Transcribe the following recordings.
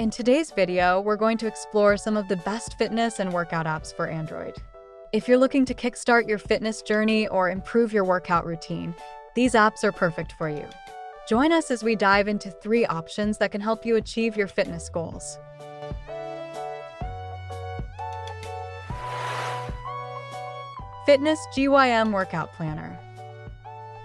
In today's video, we're going to explore some of the best fitness and workout apps for Android. If you're looking to kickstart your fitness journey or improve your workout routine, these apps are perfect for you. Join us as we dive into 3 options that can help you achieve your fitness goals. Fitness GYM Workout Planner.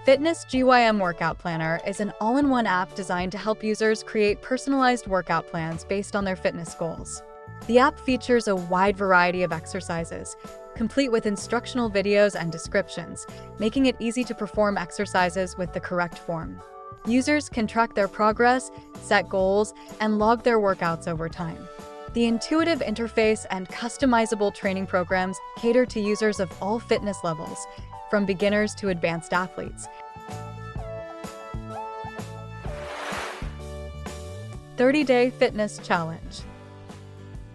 Fitness GYM Workout Planner is an all-in-one app designed to help users create personalized workout plans based on their fitness goals. The app features a wide variety of exercises, complete with instructional videos and descriptions, making it easy to perform exercises with the correct form. Users can track their progress, set goals, and log their workouts over time. The intuitive interface and customizable training programs cater to users of all fitness levels, from beginners to advanced athletes. 30-Day Fitness Challenge.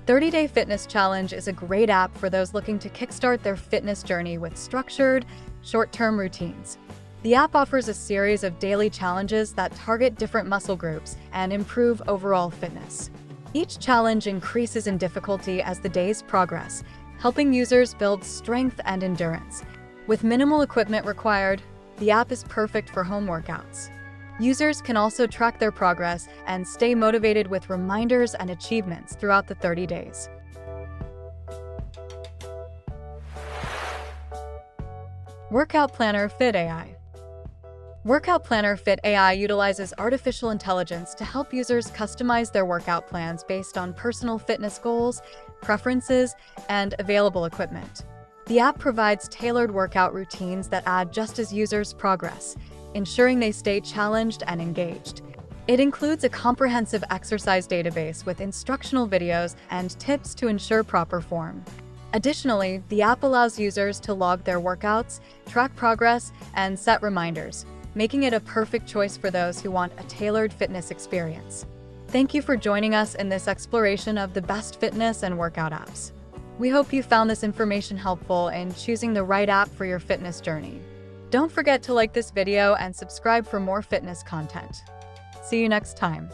30-Day Fitness Challenge is a great app for those looking to kickstart their fitness journey with structured, short-term routines. The app offers a series of daily challenges that target different muscle groups and improve overall fitness. Each challenge increases in difficulty as the days progress, helping users build strength and endurance. With minimal equipment required, the app is perfect for home workouts. Users can also track their progress and stay motivated with reminders and achievements throughout the 30 days. Workout Planner Fit AI. Workout Planner Fit AI utilizes artificial intelligence to help users customize their workout plans based on personal fitness goals, preferences, and available equipment. The app provides tailored workout routines that add just as users progress, ensuring they stay challenged and engaged. It includes a comprehensive exercise database with instructional videos and tips to ensure proper form. Additionally, the app allows users to log their workouts, track progress, and set reminders, making it a perfect choice for those who want a tailored fitness experience. Thank you for joining us in this exploration of the best fitness and workout apps. We hope you found this information helpful in choosing the right app for your fitness journey. Don't forget to like this video and subscribe for more fitness content. See you next time.